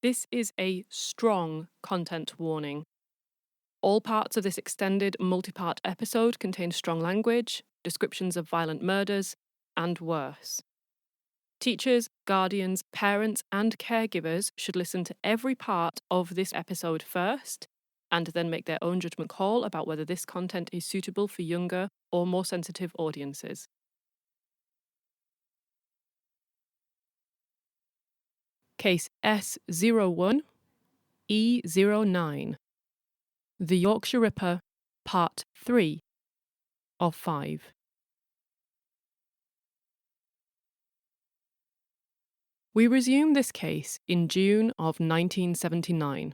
This is a strong content warning. All parts of this extended multi-part episode contain strong language, descriptions of violent murders, and worse. Teachers, guardians, parents, and caregivers should listen to every part of this episode first, and then make their own judgment call about whether this content is suitable for younger or more sensitive audiences. Case S01E09. The Yorkshire Ripper, Part 3 of 5. We resume this case in June of 1979.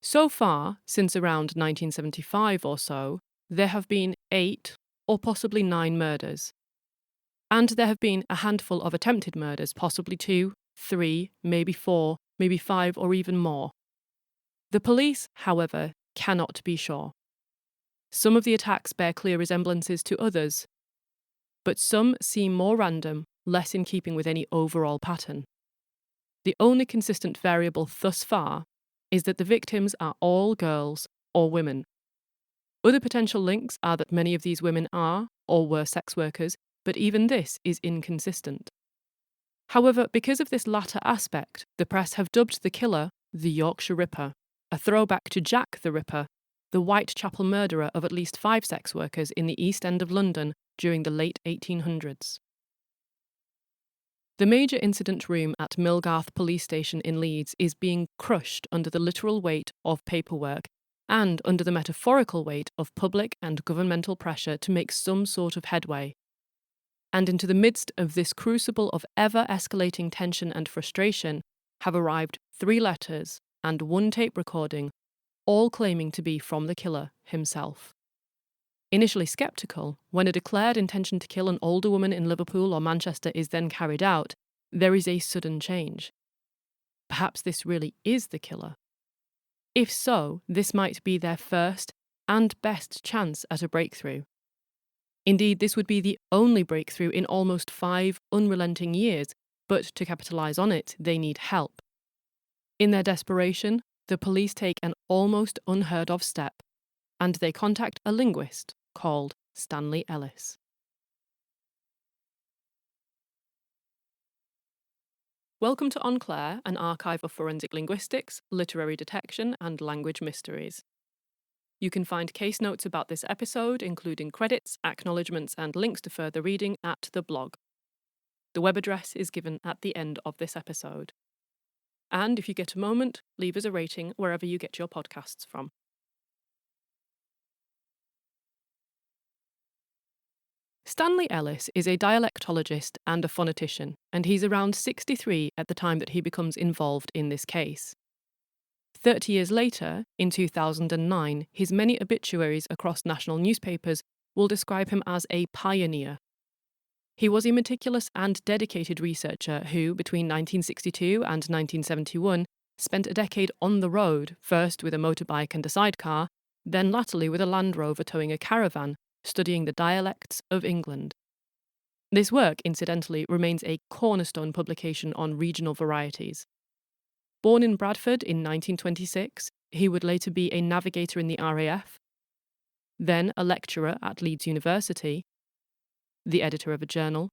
So far, since around 1975 or so, there have been 8 or possibly 9 murders. And there have been a handful of attempted murders, possibly 2, 3, maybe 4, maybe 5 or even more. The police, however, cannot be sure. Some of the attacks bear clear resemblances to others, but some seem more random, less in keeping with any overall pattern. The only consistent variable thus far is that the victims are all girls or women. Other potential links are that many of these women are or were sex workers, but even this is inconsistent. However, because of this latter aspect, the press have dubbed the killer the Yorkshire Ripper, a throwback to Jack the Ripper, the Whitechapel murderer of at least 5 sex workers in the East End of London during the late 1800s. The major incident room at Millgarth Police Station in Leeds is being crushed under the literal weight of paperwork and under the metaphorical weight of public and governmental pressure to make some sort of headway. And into the midst of this crucible of ever-escalating tension and frustration have arrived 3 letters and 1 tape recording, all claiming to be from the killer himself. Initially sceptical, when a declared intention to kill an older woman in Liverpool or Manchester is then carried out, there is a sudden change. Perhaps this really is the killer. If so, this might be their first and best chance at a breakthrough. Indeed, this would be the only breakthrough in almost 5 unrelenting years, but to capitalise on it, they need help. In their desperation, the police take an almost unheard of step, and they contact a linguist called Stanley Ellis. Welcome to En Clair, an archive of forensic linguistics, literary detection, and language mysteries. You can find case notes about this episode, including credits, acknowledgements, and links to further reading at the blog. The web address is given at the end of this episode. And if you get a moment, leave us a rating wherever you get your podcasts from. Stanley Ellis is a dialectologist and a phonetician, and he's around 63 at the time that he becomes involved in this case. 30 years later, in 2009, his many obituaries across national newspapers will describe him as a pioneer. He was a meticulous and dedicated researcher who, between 1962 and 1971, spent a decade on the road, first with a motorbike and a sidecar, then latterly with a Land Rover towing a caravan, studying the dialects of England. This work, incidentally, remains a cornerstone publication on regional varieties. Born in Bradford in 1926, he would later be a navigator in the RAF, then a lecturer at Leeds University, the editor of a journal,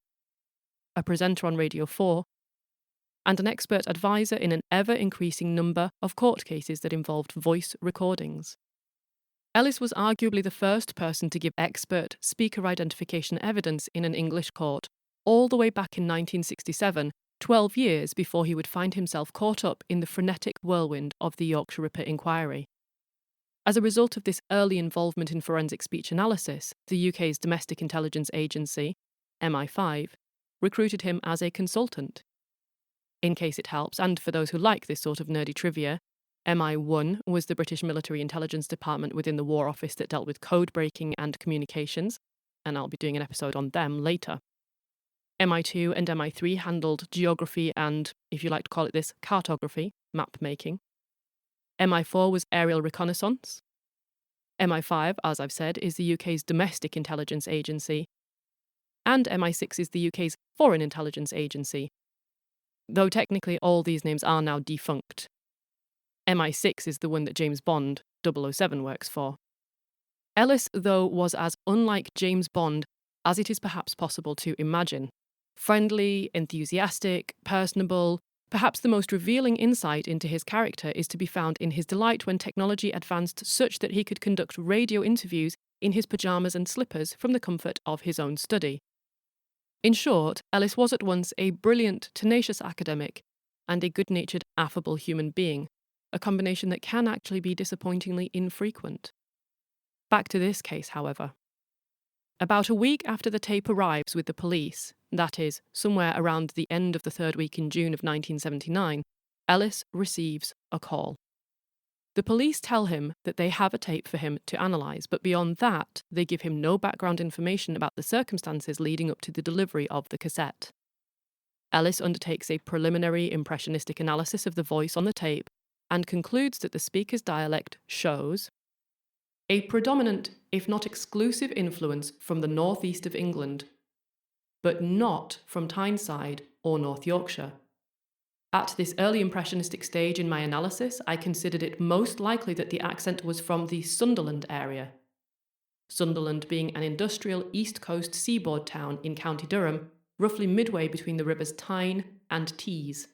a presenter on Radio 4, and an expert advisor in an ever-increasing number of court cases that involved voice recordings. Ellis was arguably the first person to give expert speaker identification evidence in an English court, all the way back in 1967, 12 years before he would find himself caught up in the frenetic whirlwind of the Yorkshire Ripper inquiry. As a result of this early involvement in forensic speech analysis, the UK's domestic intelligence agency, MI5, recruited him as a consultant. In case it helps, and for those who like this sort of nerdy trivia, MI1 was the British military intelligence department within the War Office that dealt with code breaking and communications, and I'll be doing an episode on them later. MI2 and MI3 handled geography and, if you like to call it this, cartography, map making. MI4 was aerial reconnaissance. MI5, as I've said, is the UK's domestic intelligence agency. And MI6 is the UK's foreign intelligence agency. though technically all these names are now defunct. MI6 is the one that James Bond 007 works for. Ellis, though, was as unlike James Bond as it is perhaps possible to imagine. Friendly, enthusiastic, personable. Perhaps the most revealing insight into his character is to be found in his delight when technology advanced such that he could conduct radio interviews in his pyjamas and slippers from the comfort of his own study. In short, Ellis was at once a brilliant, tenacious academic and a good-natured, affable human being, a combination that can actually be disappointingly infrequent. Back to this case, however. About a week after the tape arrives with the police, that is, somewhere around the end of the third week in June of 1979, Ellis receives a call. The police tell him that they have a tape for him to analyse, but beyond that, they give him no background information about the circumstances leading up to the delivery of the cassette. Ellis undertakes a preliminary impressionistic analysis of the voice on the tape and concludes that the speaker's dialect shows a predominant, if not exclusive, influence from the northeast of England, but not from Tyneside or North Yorkshire. At this early impressionistic stage in my analysis, I considered it most likely that the accent was from the Sunderland area. Sunderland being an industrial east coast seaboard town in County Durham, roughly midway between the rivers Tyne and Tees.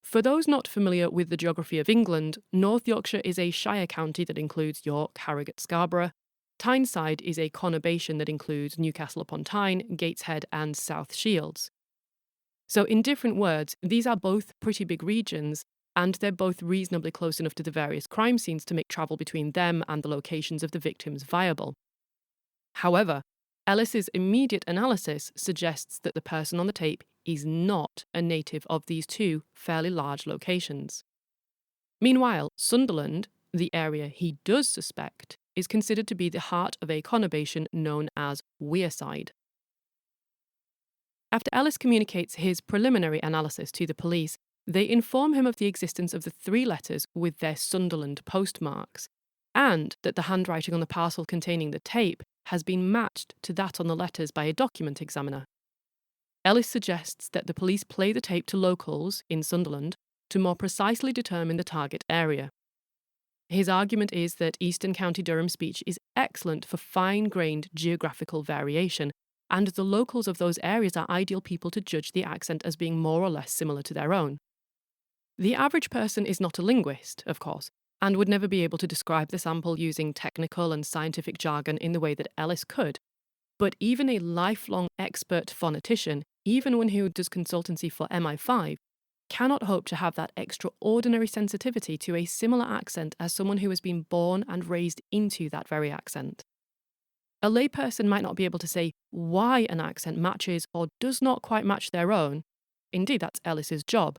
For those not familiar with the geography of England, North Yorkshire is a shire county that includes York, Harrogate, Scarborough. Tyneside is a conurbation that includes Newcastle upon Tyne, Gateshead and South Shields. So in different words, these are both pretty big regions, and they're both reasonably close enough to the various crime scenes to make travel between them and the locations of the victims viable. However, Ellis's immediate analysis suggests that the person on the tape is not a native of these two fairly large locations. Meanwhile, Sunderland, the area he does suspect, is considered to be the heart of a conurbation known as Wearside. After Ellis communicates his preliminary analysis to the police, they inform him of the existence of the 3 letters with their Sunderland postmarks, and that the handwriting on the parcel containing the tape has been matched to that on the letters by a document examiner. Ellis suggests that the police play the tape to locals in Sunderland to more precisely determine the target area. His argument is that Eastern County Durham speech is excellent for fine-grained geographical variation, and the locals of those areas are ideal people to judge the accent as being more or less similar to their own. The average person is not a linguist, of course, and would never be able to describe the sample using technical and scientific jargon in the way that Ellis could. But even a lifelong expert phonetician, even one who does consultancy for MI5, cannot hope to have that extraordinary sensitivity to a similar accent as someone who has been born and raised into that very accent. A layperson might not be able to say why an accent matches or does not quite match their own. Indeed, that's Ellis's job.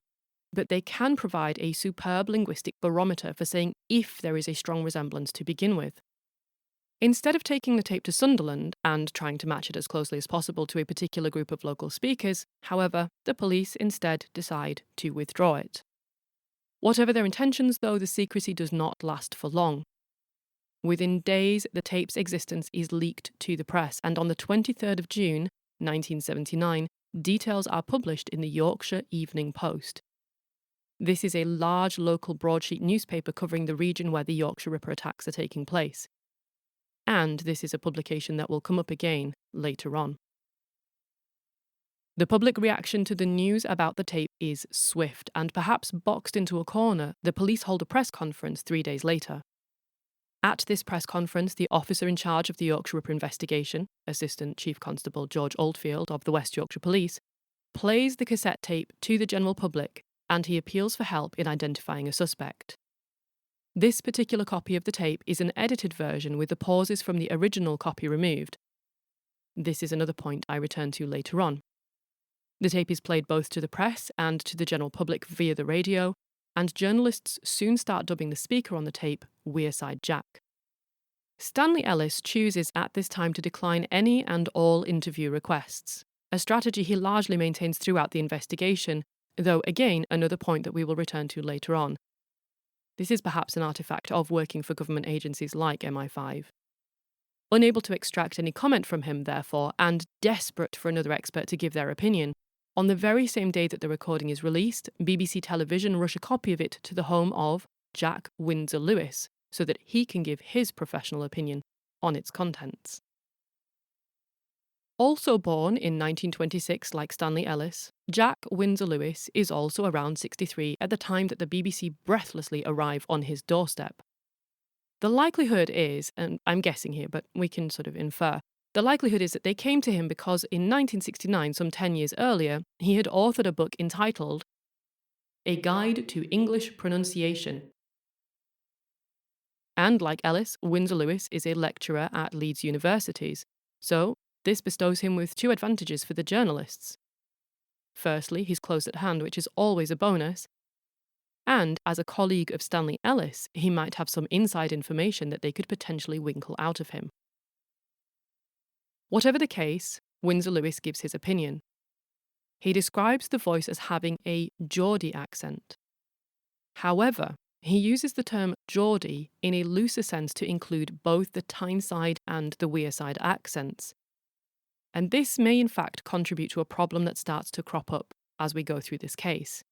But they can provide a superb linguistic barometer for saying if there is a strong resemblance to begin with. Instead of taking the tape to Sunderland and trying to match it as closely as possible to a particular group of local speakers, however, the police instead decide to withdraw it. Whatever their intentions, though, the secrecy does not last for long. Within days, the tape's existence is leaked to the press, and on the 23rd of June, 1979, details are published in the Yorkshire Evening Post. This is a large local broadsheet newspaper covering the region where the Yorkshire Ripper attacks are taking place. And this is a publication that will come up again later on. The public reaction to the news about the tape is swift, and perhaps boxed into a corner, the police hold a press conference 3 days later. At this press conference, the officer in charge of the Yorkshire Ripper investigation, Assistant Chief Constable George Oldfield of the West Yorkshire Police, plays the cassette tape to the general public, and he appeals for help in identifying a suspect. This particular copy of the tape is an edited version with the pauses from the original copy removed. This is another point I return to later on. The tape is played both to the press and to the general public via the radio, and journalists soon start dubbing the speaker on the tape Wearside Jack. Stanley Ellis chooses at this time to decline any and all interview requests, a strategy he largely maintains throughout the investigation, though again another point that we will return to later on. This is perhaps an artifact of working for government agencies like MI5. Unable to extract any comment from him, therefore, and desperate for another expert to give their opinion, On the very same day that the recording is released, BBC Television rush a copy of it to the home of Jack Windsor Lewis so that he can give his professional opinion on its contents. Also born in 1926 like Stanley Ellis, Jack Windsor Lewis is also around 63 at the time that the BBC breathlessly arrive on his doorstep. The likelihood is, and I'm guessing here, but we can sort of infer, the likelihood is that they came to him because in 1969, some 10 years earlier, he had authored a book entitled A Guide to English Pronunciation. And like Ellis, Windsor Lewis is a lecturer at Leeds Universities, so this bestows him with two advantages for the journalists. Firstly, he's close at hand, which is always a bonus, and as a colleague of Stanley Ellis, he might have some inside information that they could potentially winkle out of him. Whatever the case, Windsor Lewis gives his opinion. He describes the voice as having a Geordie accent. However, he uses the term Geordie in a looser sense to include both the Tyneside and the Wearside accents. And this may in fact contribute to a problem that starts to crop up as we go through this case.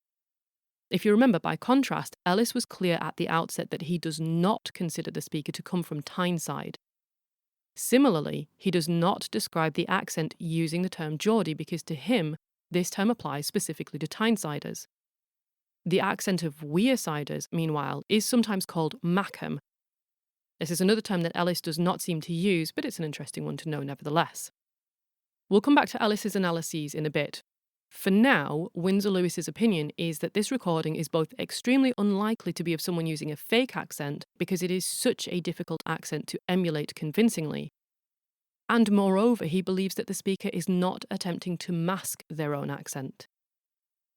If you remember, by contrast, Ellis was clear at the outset that he does not consider the speaker to come from Tyneside. Similarly, he does not describe the accent using the term Geordie because to him, this term applies specifically to Tynesiders. The accent of Wearsiders, meanwhile, is sometimes called Mackem. This is another term that Ellis does not seem to use, but it's an interesting one to know nevertheless. We'll come back to Ellis's analyses in a bit. For now, Windsor Lewis's opinion is that this recording is both extremely unlikely to be of someone using a fake accent because it is such a difficult accent to emulate convincingly. And moreover, he believes that the speaker is not attempting to mask their own accent.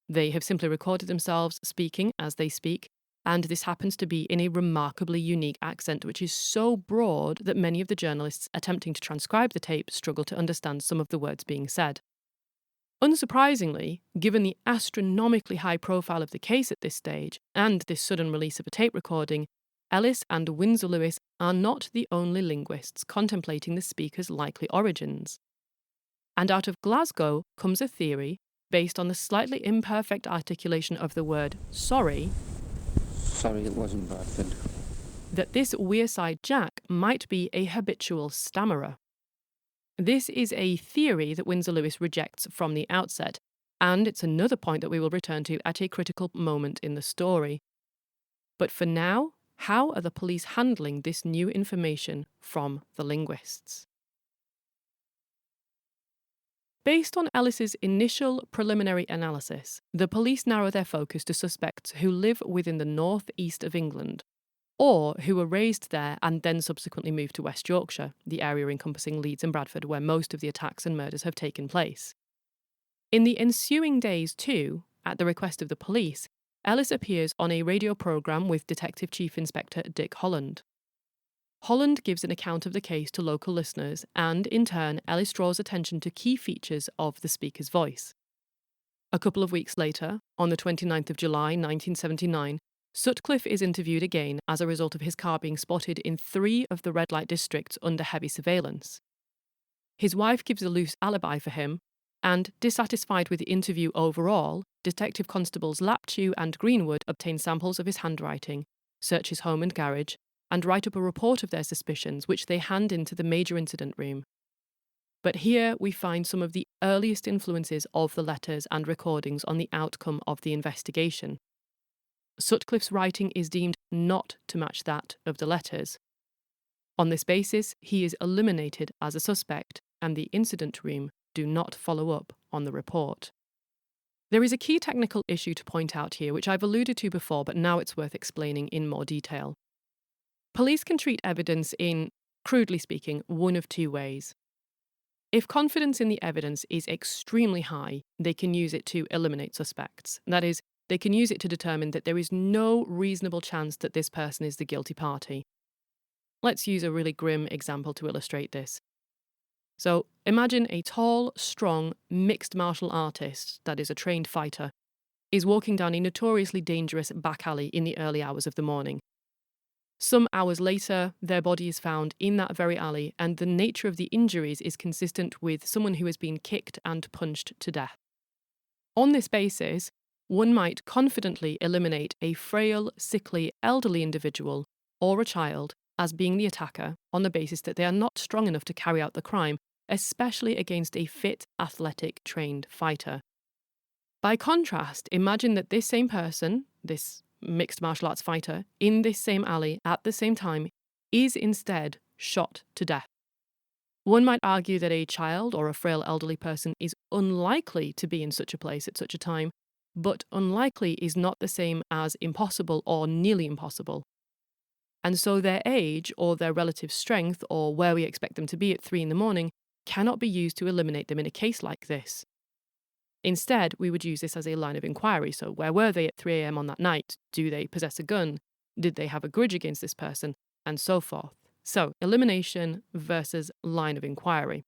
They have simply recorded themselves speaking as they speak, and this happens to be in a remarkably unique accent which is so broad that many of the journalists attempting to transcribe the tape struggle to understand some of the words being said. Unsurprisingly, given the astronomically high profile of the case at this stage and this sudden release of a tape recording, Ellis and Windsor Lewis are not the only linguists contemplating the speaker's likely origins. And out of Glasgow comes a theory, based on the slightly imperfect articulation of the word sorry, Sorry, it wasn't Bradford. that this Wearside Jack might be a habitual stammerer. This is a theory that Windsor Lewis rejects from the outset, and it's another point that we will return to at a critical moment in the story. But for now, how are the police handling this new information from the linguists? Based on Ellis's initial preliminary analysis, the police narrow their focus to suspects who live within the north-east of England, or who were raised there and then subsequently moved to West Yorkshire, the area encompassing Leeds and Bradford where most of the attacks and murders have taken place. In the ensuing days too, at the request of the police, Ellis appears on a radio programme with Detective Chief Inspector Dick Holland. Holland gives an account of the case to local listeners, and in turn, Ellis draws attention to key features of the speaker's voice. A couple of weeks later, on the 29th of July 1979, Sutcliffe is interviewed again as a result of his car being spotted in 3 of the red light districts under heavy surveillance. His wife gives a loose alibi for him, and, dissatisfied with the interview overall, Detective Constables Laptew and Greenwood obtain samples of his handwriting, search his home and garage, and write up a report of their suspicions, which they hand into the major incident room. But here we find some of the earliest influences of the letters and recordings on the outcome of the investigation. Sutcliffe's writing is deemed not to match that of the letters. On this basis, he is eliminated as a suspect, and the incident room do not follow up on the report. There is a key technical issue to point out here, which I've alluded to before, but now it's worth explaining in more detail. Police can treat evidence in, crudely speaking, one of 2 ways. If confidence in the evidence is extremely high, they can use it to eliminate suspects. That is, they can use it to determine that there is no reasonable chance that this person is the guilty party. Let's use a really grim example to illustrate this. So, imagine a tall, strong, mixed martial artist, that is a trained fighter, is walking down a notoriously dangerous back alley in the early hours of the morning. Some hours later, their body is found in that very alley, and the nature of the injuries is consistent with someone who has been kicked and punched to death. On this basis, one might confidently eliminate a frail, sickly, elderly individual or a child as being the attacker on the basis that they are not strong enough to carry out the crime, especially against a fit, athletic, trained fighter. By contrast, imagine that this same person, this mixed martial arts fighter, in this same alley at the same time, is instead shot to death. One might argue that a child or a frail elderly person is unlikely to be in such a place at such a time, but unlikely is not the same as impossible or nearly impossible. And so their age or their relative strength or where we expect them to be at 3 a.m. cannot be used to eliminate them in a case like this. Instead, we would use this as a line of inquiry. So where were they at 3 a.m. on that night? Do they possess a gun? Did they have a grudge against this person? And so forth. So, elimination versus line of inquiry.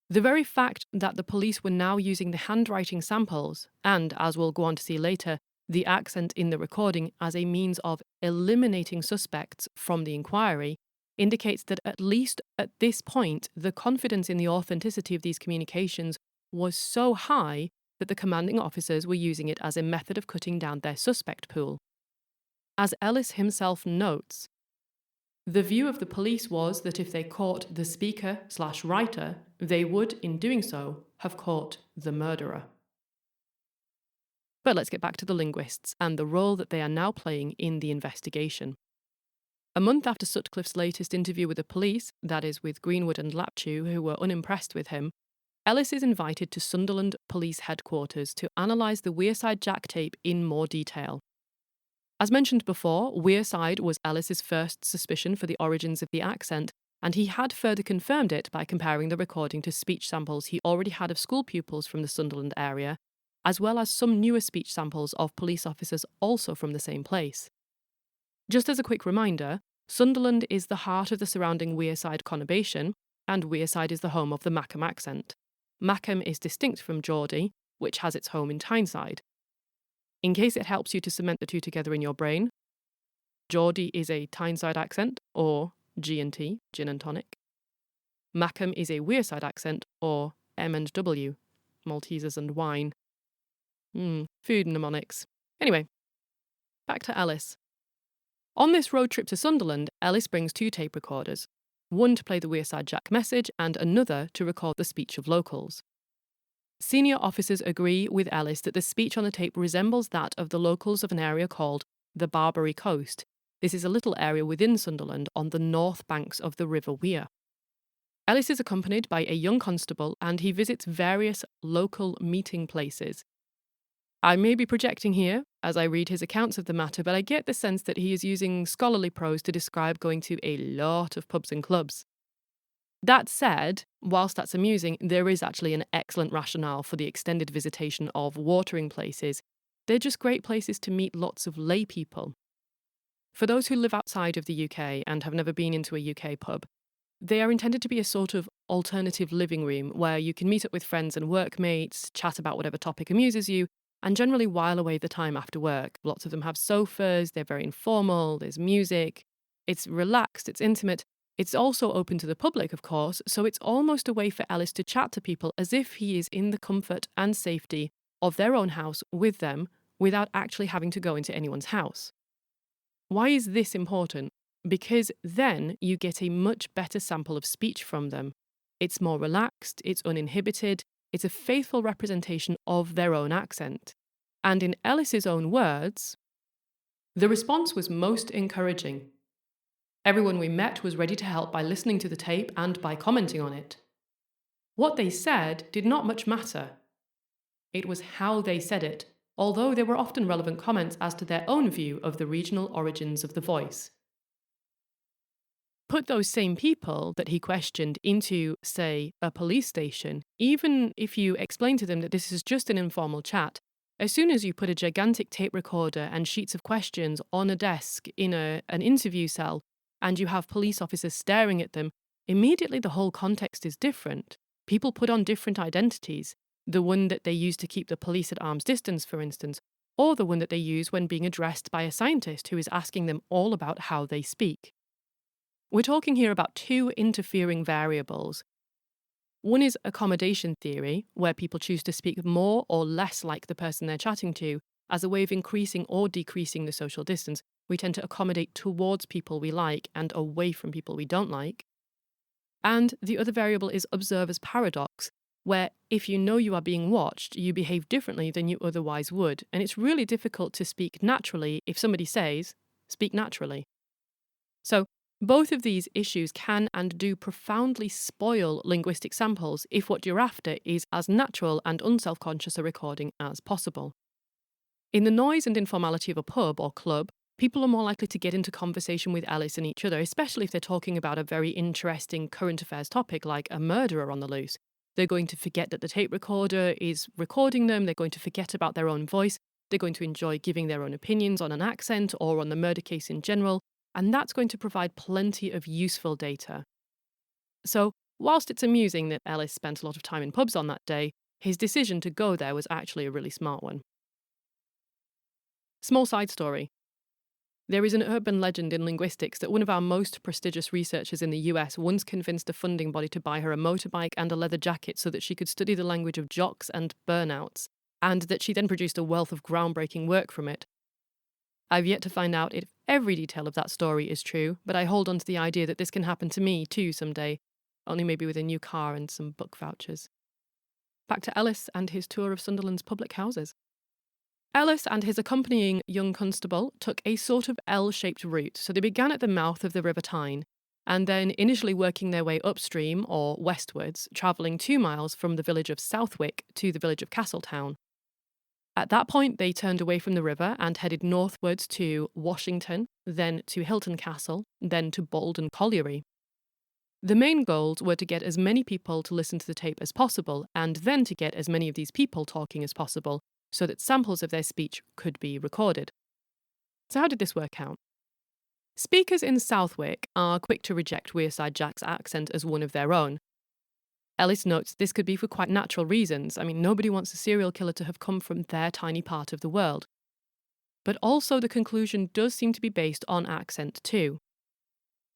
The very fact that the police were now using the handwriting samples and, as we'll go on to see later, the accent in the recording as a means of eliminating suspects from the inquiry indicates that at least at this point, the confidence in the authenticity of these communications was so high that the commanding officers were using it as a method of cutting down their suspect pool. As Ellis himself notes, the view of the police was that if they caught the speaker/writer, they would, in doing so, have caught the murderer. But let's get back to the linguists and the role that they are now playing in the investigation. A month after Sutcliffe's latest interview with the police, that is with Greenwood and Laptew, who were unimpressed with him, Ellis is invited to Sunderland Police Headquarters to analyse the Wearside Jack tape in more detail. As mentioned before, Wearside was Ellis's first suspicion for the origins of the accent, and he had further confirmed it by comparing the recording to speech samples he already had of school pupils from the Sunderland area, as well as some newer speech samples of police officers also from the same place. Just as a quick reminder, Sunderland is the heart of the surrounding Wearside conurbation, and Wearside is the home of the Mackem accent. Mackem is distinct from Geordie, which has its home in Tyneside. In case it helps you to cement the two together in your brain, Geordie is a Tyneside accent, or G&T, gin and tonic. Mackem is a Wearside accent, or M&W, Maltesers and wine. Food mnemonics. Anyway, back to Ellis. On this road trip to Sunderland, Ellis brings 2 tape recorders, one to play the Wearside Jack message and another to record the speech of locals. Senior officers agree with Ellis that the speech on the tape resembles that of the locals of an area called the Barbary Coast. This is a little area within Sunderland on the north banks of the River Wear. Ellis is accompanied by a young constable and he visits various local meeting places. I may be projecting here as I read his accounts of the matter, but I get the sense that he is using scholarly prose to describe going to a lot of pubs and clubs. That said, whilst that's amusing, there is actually an excellent rationale for the extended visitation of watering places. They're just great places to meet lots of lay people. For those who live outside of the UK and have never been into a UK pub, they are intended to be a sort of alternative living room where you can meet up with friends and workmates, chat about whatever topic amuses you, and generally while away the time after work. Lots of them have sofas, they're very informal, there's music, it's relaxed, it's intimate. It's also open to the public, of course, so it's almost a way for Ellis to chat to people as if he is in the comfort and safety of their own house with them without actually having to go into anyone's house. Why is this important? Because then you get a much better sample of speech from them. It's more relaxed, it's uninhibited, it's a faithful representation of their own accent. And in Ellis's own words, the response was most encouraging. Everyone we met was ready to help by listening to the tape and by commenting on it. What they said did not much matter. It was how they said it, although there were often relevant comments as to their own view of the regional origins of the voice. Put those same people that he questioned into, say, a police station, even if you explain to them that this is just an informal chat, as soon as you put a gigantic tape recorder and sheets of questions on a desk in an interview cell, and you have police officers staring at them, immediately the whole context is different. People put on different identities, the one that they use to keep the police at arm's distance, for instance, or the one that they use when being addressed by a scientist who is asking them all about how they speak. We're talking here about 2 interfering variables. One is accommodation theory, where people choose to speak more or less like the person they're chatting to as a way of increasing or decreasing the social distance. We tend to accommodate towards people we like and away from people we don't like. And the other variable is observer's paradox, where if you know you are being watched, you behave differently than you otherwise would. And it's really difficult to speak naturally if somebody says, speak naturally. So, both of these issues can and do profoundly spoil linguistic samples if what you're after is as natural and unself-conscious a recording as possible. In the noise and informality of a pub or club, people are more likely to get into conversation with Ellis and each other, especially if they're talking about a very interesting current affairs topic like a murderer on the loose. They're going to forget that the tape recorder is recording them, they're going to forget about their own voice, they're going to enjoy giving their own opinions on an accent or on the murder case in general, and that's going to provide plenty of useful data. So, whilst it's amusing that Ellis spent a lot of time in pubs on that day, his decision to go there was actually a really smart one. Small side story. There is an urban legend in linguistics that one of our most prestigious researchers in the US once convinced a funding body to buy her a motorbike and a leather jacket so that she could study the language of jocks and burnouts, and that she then produced a wealth of groundbreaking work from it. I've yet to find out if every detail of that story is true, but I hold on to the idea that this can happen to me too someday, only maybe with a new car and some book vouchers. Back to Ellis and his tour of Sunderland's public houses. Ellis and his accompanying young constable took a sort of L-shaped route, so they began at the mouth of the River Tyne, and then initially working their way upstream or westwards, travelling 2 miles from the village of Southwick to the village of Castletown. At that point, they turned away from the river and headed northwards to Washington, then to Hilton Castle, then to Bolden Colliery. The main goals were to get as many people to listen to the tape as possible, and then to get as many of these people talking as possible, so that samples of their speech could be recorded. So how did this work out? Speakers in Southwick are quick to reject Wearside Jack's accent as one of their own. Ellis notes this could be for quite natural reasons. I mean, nobody wants a serial killer to have come from their tiny part of the world. But also the conclusion does seem to be based on accent too.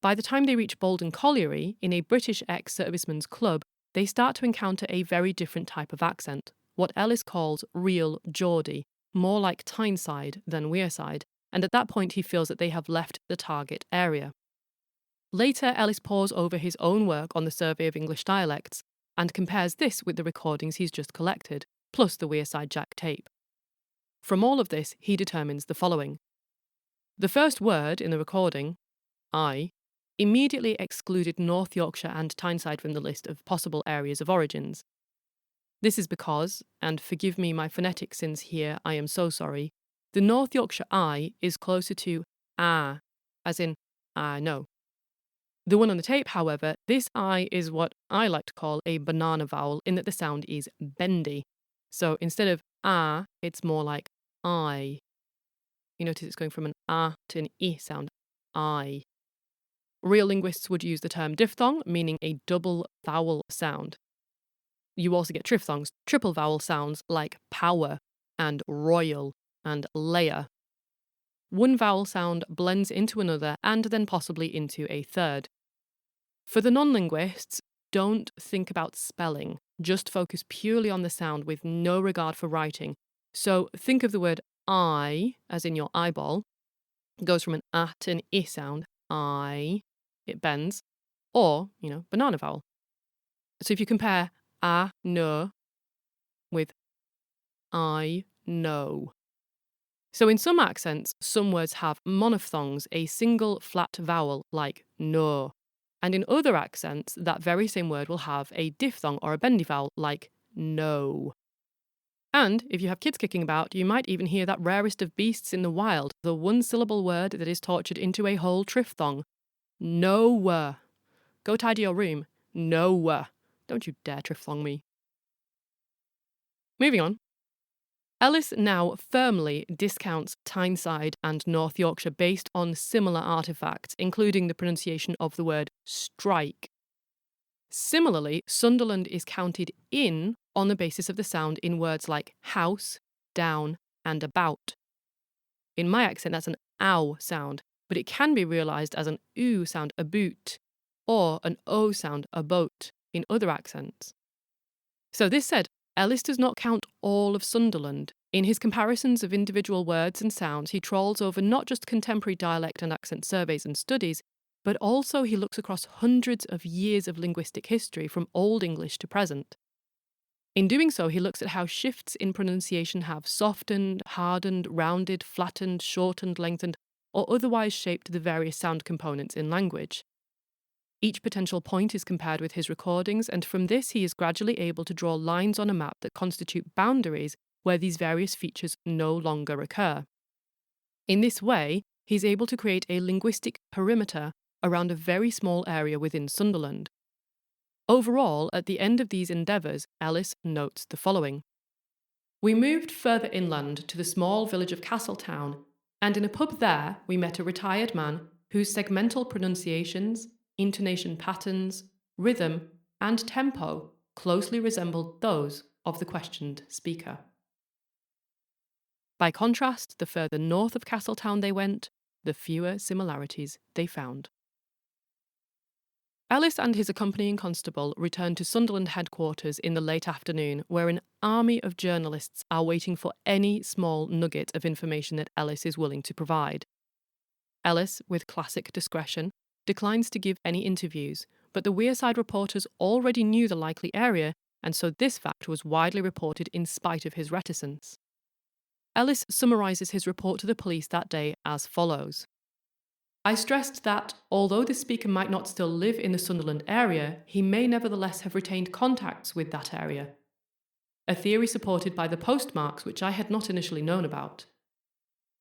By the time they reach Bolden Colliery, in a British ex-servicemen's club, they start to encounter a very different type of accent, what Ellis calls real Geordie, more like Tyneside than Wearside, and at that point he feels that they have left the target area. Later, Ellis pores over his own work on the Survey of English Dialects and compares this with the recordings he's just collected, plus the Wearside Jack tape. From all of this, he determines the following. The first word in the recording, I, immediately excluded North Yorkshire and Tyneside from the list of possible areas of origins. This is because, and forgive me my phonetic sins here, I am so sorry, the North Yorkshire I is closer to ah, as in I know. The one on the tape, however, this I is what I like to call a banana vowel in that the sound is bendy. So instead of ah, it's more like I. You notice it's going from an ah to an I sound, I. Real linguists would use the term diphthong, meaning a double vowel sound. You also get triphthongs, triple vowel sounds like power and royal and layer. One vowel sound blends into another and then possibly into a third. For the non-linguists, don't think about spelling. Just focus purely on the sound with no regard for writing. So think of the word I, as in your eyeball. It goes from an ah to an I sound, I, it bends, or, banana vowel. So if you compare I know with I know. So in some accents, some words have monophthongs, a single flat vowel like no. And in other accents, that very same word will have a diphthong or a bendy vowel like no. And if you have kids kicking about, you might even hear that rarest of beasts in the wild, the one-syllable word that is tortured into a whole triphthong. No. Go tidy your room. No. Don't you dare triphthong me. Moving on. Ellis now firmly discounts Tyneside and North Yorkshire based on similar artefacts, including the pronunciation of the word strike. Similarly, Sunderland is counted in on the basis of the sound in words like house, down, and about. In my accent, that's an ow sound, but it can be realised as an oo sound, a boot, or an o sound, a boat, in other accents. So this said, Ellis does not count all of Sunderland. In his comparisons of individual words and sounds, he trawls over not just contemporary dialect and accent surveys and studies, but also he looks across hundreds of years of linguistic history from Old English to present. In doing so, he looks at how shifts in pronunciation have softened, hardened, rounded, flattened, shortened, lengthened, or otherwise shaped the various sound components in language. Each potential point is compared with his recordings, and from this he is gradually able to draw lines on a map that constitute boundaries where these various features no longer occur. In this way, he's able to create a linguistic perimeter around a very small area within Sunderland. Overall, at the end of these endeavours, Ellis notes the following. We moved further inland to the small village of Castletown, and in a pub there we met a retired man whose segmental pronunciations, intonation patterns, rhythm, and tempo closely resembled those of the questioned speaker. By contrast, the further north of Castletown they went, the fewer similarities they found. Ellis and his accompanying constable returned to Sunderland headquarters in the late afternoon, where an army of journalists are waiting for any small nugget of information that Ellis is willing to provide. Ellis, with classic discretion, declines to give any interviews, but the Wearside reporters already knew the likely area, and so this fact was widely reported in spite of his reticence. Ellis summarises his report to the police that day as follows. I stressed that, although the speaker might not still live in the Sunderland area, he may nevertheless have retained contacts with that area. A theory supported by the postmarks which I had not initially known about.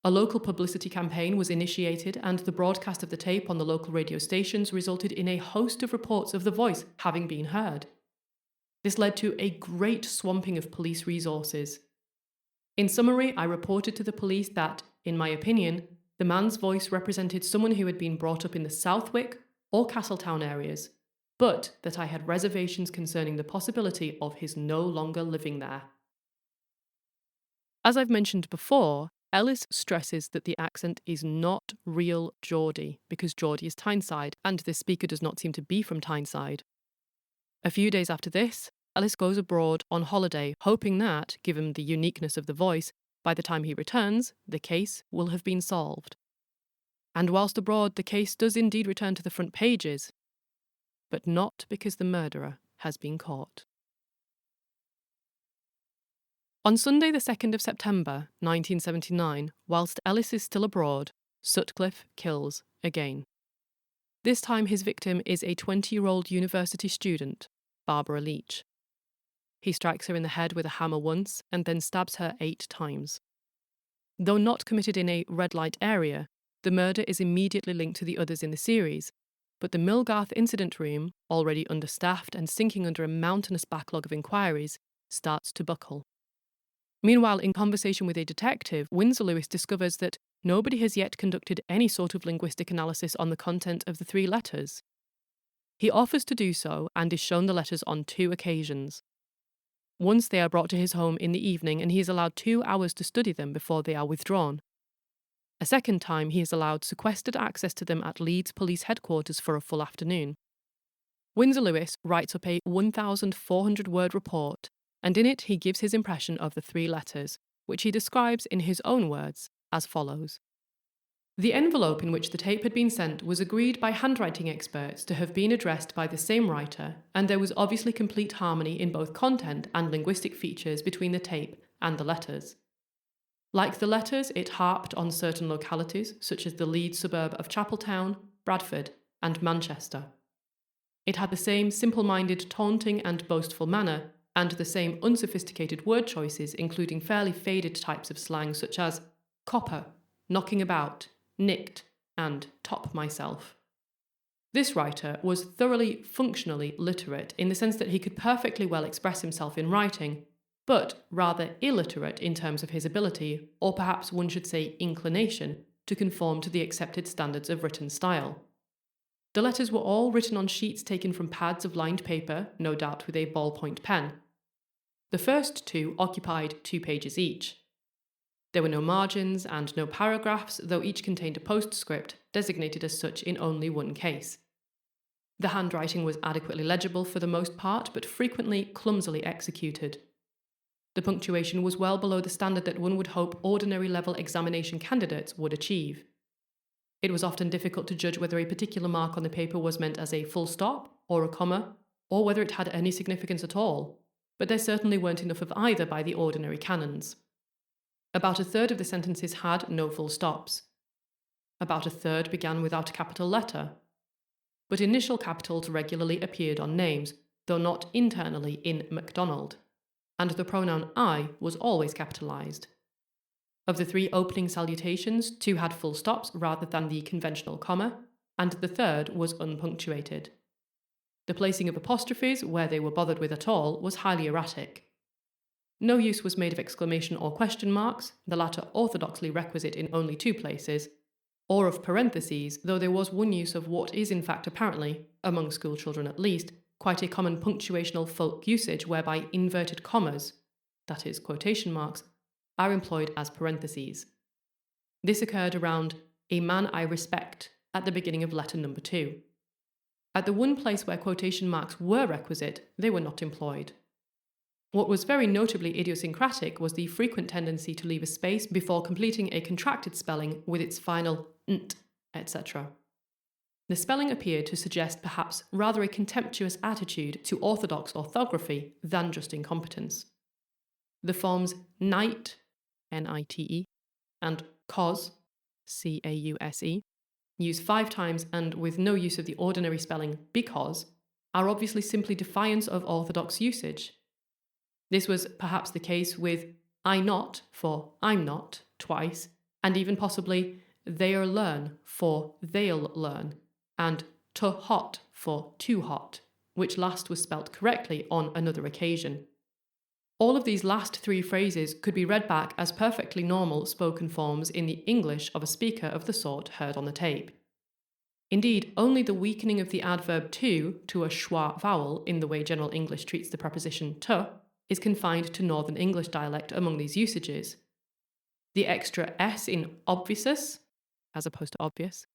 A local publicity campaign was initiated, and the broadcast of the tape on the local radio stations resulted in a host of reports of the voice having been heard. This led to a great swamping of police resources. In summary, I reported to the police that, in my opinion, the man's voice represented someone who had been brought up in the Southwick or Castletown areas, but that I had reservations concerning the possibility of his no longer living there. As I've mentioned before, Ellis stresses that the accent is not real Geordie, because Geordie is Tyneside, and this speaker does not seem to be from Tyneside. A few days after this, Ellis goes abroad on holiday, hoping that, given the uniqueness of the voice, by the time he returns, the case will have been solved. And whilst abroad, the case does indeed return to the front pages, but not because the murderer has been caught. On Sunday the 2nd of September 1979, whilst Ellis is still abroad, Sutcliffe kills again. This time his victim is a 20-year-old university student, Barbara Leach. He strikes her in the head with a hammer once and then stabs her 8 times. Though not committed in a red light area, the murder is immediately linked to the others in the series, but the Millgarth incident room, already understaffed and sinking under a mountainous backlog of inquiries, starts to buckle. Meanwhile, in conversation with a detective, Winsor Lewis discovers that nobody has yet conducted any sort of linguistic analysis on the content of the 3 letters. He offers to do so and is shown the letters on 2 occasions. Once they are brought to his home in the evening and he is allowed 2 hours to study them before they are withdrawn. A second time he is allowed sequestered access to them at Leeds Police Headquarters for a full afternoon. Winsor Lewis writes up a 1,400-word report, and in it he gives his impression of the 3 letters, which he describes in his own words as follows. The envelope in which the tape had been sent was agreed by handwriting experts to have been addressed by the same writer, and there was obviously complete harmony in both content and linguistic features between the tape and the letters. Like the letters, it harped on certain localities, such as the Leeds suburb of Chapeltown, Bradford, and Manchester. It had the same simple-minded, taunting and boastful manner, and the same unsophisticated word choices, including fairly faded types of slang such as copper, knocking about, nicked, and top myself. This writer was thoroughly functionally literate in the sense that he could perfectly well express himself in writing, but rather illiterate in terms of his ability, or perhaps one should say inclination, to conform to the accepted standards of written style. The letters were all written on sheets taken from pads of lined paper, no doubt with a ballpoint pen. The first 2 occupied 2 pages each. There were no margins and no paragraphs, though each contained a postscript, designated as such in only one case. The handwriting was adequately legible for the most part, but frequently clumsily executed. The punctuation was well below the standard that one would hope ordinary level examination candidates would achieve. It was often difficult to judge whether a particular mark on the paper was meant as a full stop or a comma, or whether it had any significance at all, but there certainly weren't enough of either by the ordinary canons. About a third of the sentences had no full stops. About a third began without a capital letter. But initial capitals regularly appeared on names, though not internally in MacDonald, and the pronoun I was always capitalised. Of the 3 opening salutations, 2 had full stops rather than the conventional comma, and the third was unpunctuated. The placing of apostrophes, where they were bothered with at all, was highly erratic. No use was made of exclamation or question marks, the latter orthodoxly requisite in only 2 places, or of parentheses, though there was one use of what is in fact apparently, among school children at least, quite a common punctuational folk usage whereby inverted commas, that is, quotation marks, are employed as parentheses. This occurred around "a man I respect" at the beginning of letter number 2. At the one place where quotation marks were requisite, they were not employed. What was very notably idiosyncratic was the frequent tendency to leave a space before completing a contracted spelling with its final nt, etc. The spelling appeared to suggest perhaps rather a contemptuous attitude to orthodox orthography than just incompetence. The forms night, N-I-T-E, and cause, C-A-U-S-E, used 5 times and with no use of the ordinary spelling because, are obviously simply defiance of orthodox usage. This was perhaps the case with I not for I'm not twice, and even possibly they'll learn for they'll learn, and to hot for too hot, which last was spelt correctly on another occasion. All of these last 3 phrases could be read back as perfectly normal spoken forms in the English of a speaker of the sort heard on the tape. Indeed, only the weakening of the adverb to a schwa vowel in the way General English treats the preposition to is confined to Northern English dialect among these usages. The extra s in obvious, as opposed to obvious,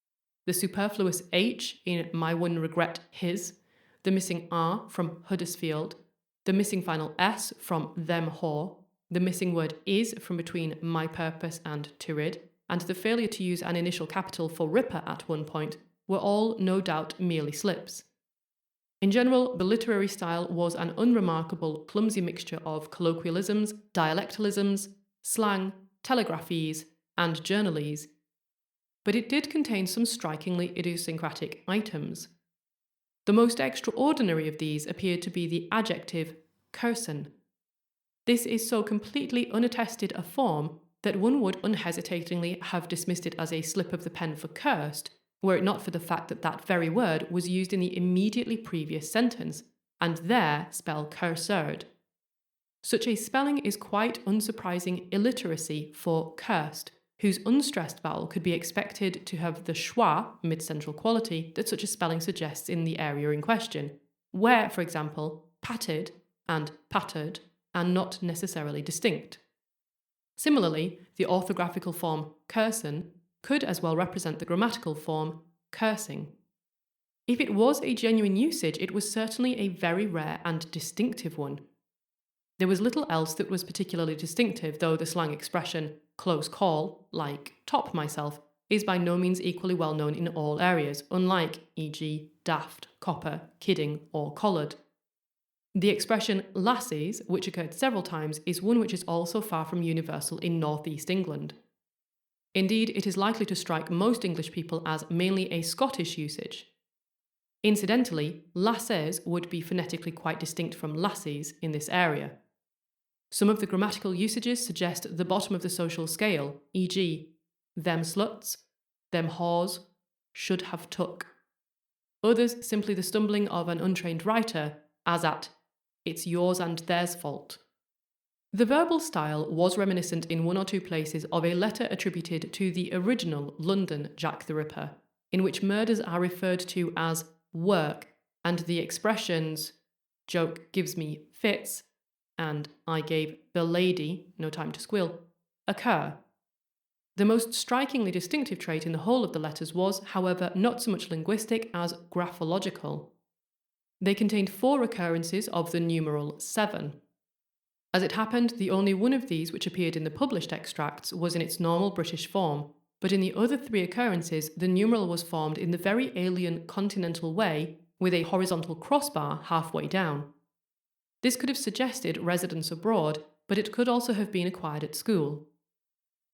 the superfluous h in my one regret his, the missing r from Huddersfield, the missing final s from them whore, the missing word is from between my purpose and Turid, and the failure to use an initial capital for Ripper at one point were all no doubt merely slips. In general, the literary style was an unremarkable, clumsy mixture of colloquialisms, dialectalisms, slang, telegraphese, and journalese, but it did contain some strikingly idiosyncratic items. The most extraordinary of these appeared to be the adjective curson. This is so completely unattested a form that one would unhesitatingly have dismissed it as a slip of the pen for cursed, were it not for the fact that that very word was used in the immediately previous sentence, and there spell cursered. Such a spelling is quite unsurprising illiteracy for cursed, whose unstressed vowel could be expected to have the schwa mid-central quality that such a spelling suggests in the area in question, where, for example, patted and pattered are not necessarily distinct. Similarly, the orthographical form curson could as well represent the grammatical form cursing. If it was a genuine usage, it was certainly a very rare and distinctive one. There was little else that was particularly distinctive, though the slang expression close call, like top myself, is by no means equally well known in all areas, unlike, e.g., daft, copper, kidding, or collared. The expression lassies, which occurred several times, is one which is also far from universal in North East England. Indeed, it is likely to strike most English people as mainly a Scottish usage. Incidentally, lasses would be phonetically quite distinct from lassies in this area. Some of the grammatical usages suggest the bottom of the social scale, e.g., them sluts, them whores, should have took. Others simply the stumbling of an untrained writer, as at, it's yours and theirs fault. The verbal style was reminiscent in 1 or 2 places of a letter attributed to the original London Jack the Ripper, in which murders are referred to as work, and the expressions joke gives me fits and I gave the lady no time to squill occur. The most strikingly distinctive trait in the whole of the letters was, however, not so much linguistic as graphological. They contained 4 occurrences of the numeral 7. As it happened, the only one of these which appeared in the published extracts was in its normal British form, but in the other 3 occurrences, the numeral was formed in the very alien continental way with a horizontal crossbar halfway down. This could have suggested residence abroad, but it could also have been acquired at school.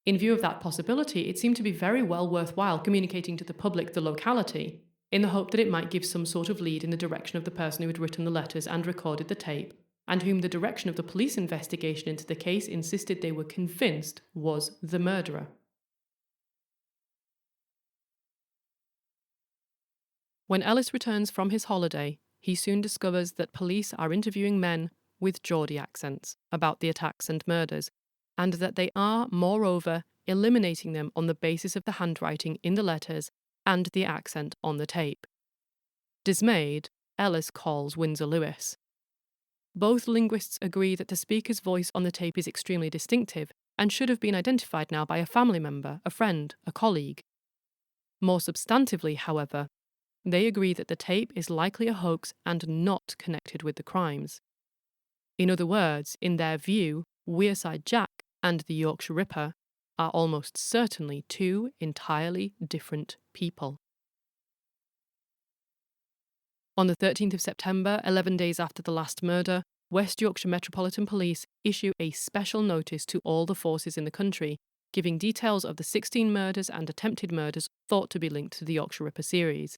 In view of that possibility, it seemed to be very well worthwhile communicating to the public the locality, in the hope that it might give some sort of lead in the direction of the person who had written the letters and recorded the tape, and whom the direction of the police investigation into the case insisted they were convinced was the murderer. When Ellis returns from his holiday, he soon discovers that police are interviewing men with Geordie accents about the attacks and murders, and that they are, moreover, eliminating them on the basis of the handwriting in the letters and the accent on the tape. Dismayed, Ellis calls Windsor Lewis. Both linguists agree that the speaker's voice on the tape is extremely distinctive and should have been identified now by a family member, a friend, a colleague. More substantively, however, they agree that the tape is likely a hoax and not connected with the crimes. In other words, in their view, Wearside Jack and the Yorkshire Ripper are almost certainly 2 entirely different people. On the 13th of September, 11 days after the last murder, West Yorkshire Metropolitan Police issue a special notice to all the forces in the country, giving details of the 16 murders and attempted murders thought to be linked to the Yorkshire Ripper series.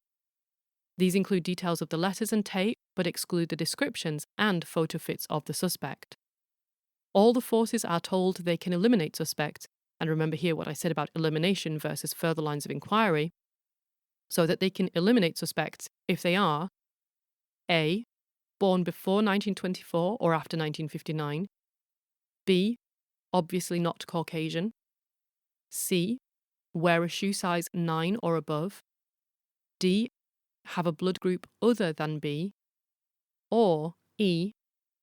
These include details of the letters and tape, but exclude the descriptions and photo fits of the suspect. All the forces are told they can eliminate suspects, and remember here what I said about elimination versus further lines of inquiry, so that they can eliminate suspects if they are A. Born before 1924 or after 1959, B. Obviously not Caucasian, C. Wear a shoe size 9 or above, D. Have a blood group other than B, or E.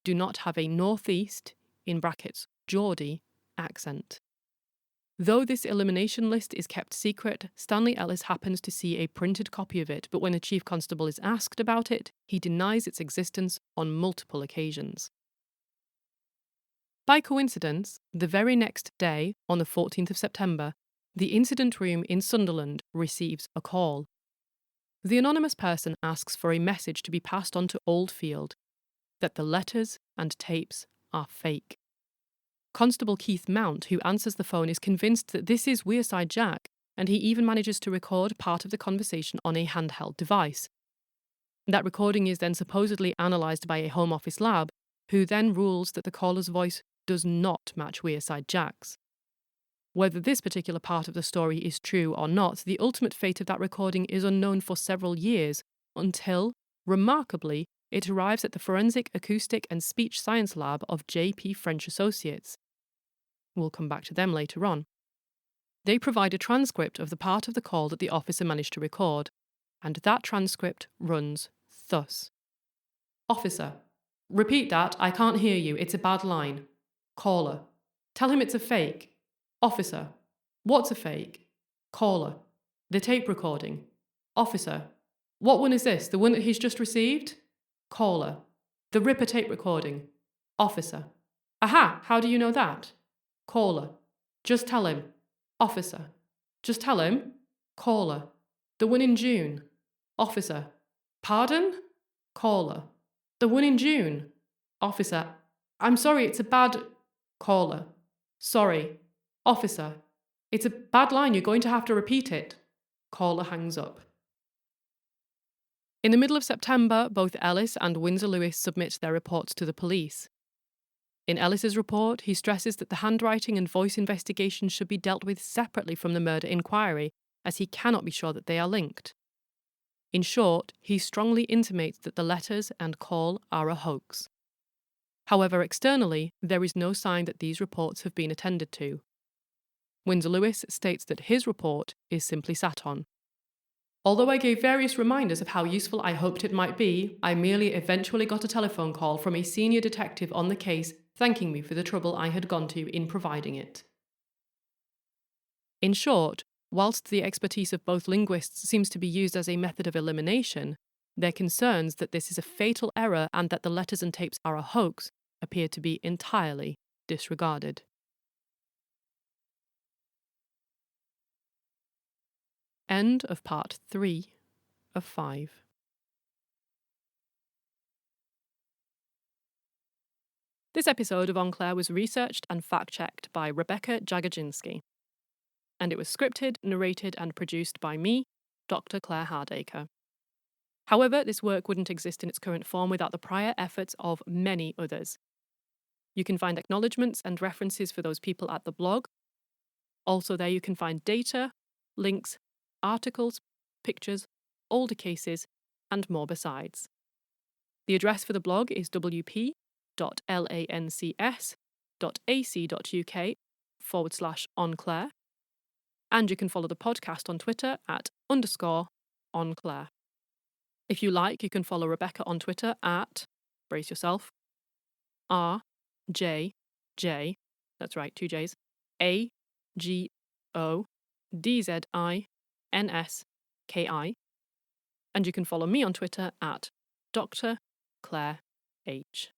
Do not have a northeast, in brackets, Geordie, accent. Though this elimination list is kept secret, Stanley Ellis happens to see a printed copy of it, but when the Chief Constable is asked about it, he denies its existence on multiple occasions. By coincidence, the very next day, on the 14th of September, the incident room in Sunderland receives a call. The anonymous person asks for a message to be passed on to Oldfield, that the letters and tapes are fake. Constable Keith Mount, who answers the phone, is convinced that this is Wearside Jack, and he even manages to record part of the conversation on a handheld device. That recording is then supposedly analysed by a Home Office lab, who then rules that the caller's voice does not match Wearside Jack's. Whether this particular part of the story is true or not, the ultimate fate of that recording is unknown for several years, until, remarkably, it arrives at the Forensic Acoustic and Speech Science Lab of J.P. French Associates. We'll come back to them later on. They provide a transcript of the part of the call that the officer managed to record, and that transcript runs thus. Officer, repeat that, I can't hear you, it's a bad line. Caller, tell him it's a fake. Officer, what's a fake? Caller, the tape recording. Officer, what one is this, the one that he's just received? Caller, the Ripper tape recording. Officer, aha, how do you know that? Caller, just tell him. Officer, just tell him. Caller, the one in June. Officer, pardon? Caller, the one in June. Officer, I'm sorry, it's a bad... Caller, sorry. Officer, it's a bad line, you're going to have to repeat it. Caller hangs up. In the middle of September, both Ellis and Windsor Lewis submit their reports to the police. In Ellis's report, he stresses that the handwriting and voice investigation should be dealt with separately from the murder inquiry, as he cannot be sure that they are linked. In short, he strongly intimates that the letters and call are a hoax. However, externally, there is no sign that these reports have been attended to. Windsor Lewis states that his report is simply sat on. Although I gave various reminders of how useful I hoped it might be, I merely eventually got a telephone call from a senior detective on the case thanking me for the trouble I had gone to in providing it. In short, whilst the expertise of both linguists seems to be used as a method of elimination, Their concerns that this is a fatal error and that the letters and tapes are a hoax appear to be entirely disregarded. End of part 3 of 5. This episode of En Clair was researched and fact-checked by Rebecca Jagodzinski, and it was scripted, narrated and produced by me, Dr. Claire Hardacre. However, this work wouldn't exist in its current form without the prior efforts of many others. You can find acknowledgements and references for those people at the blog. Also there you can find data, links, articles, pictures, older cases, and more besides. The address for the blog is wp.lancs.ac.uk/enclair, and you can follow the podcast on Twitter at _onclair. If you like, you can follow Rebecca on Twitter at, brace yourself, RJJ, that's right, 2 J's, AGODZINSKI, and you can follow me on Twitter at Dr. Claire H.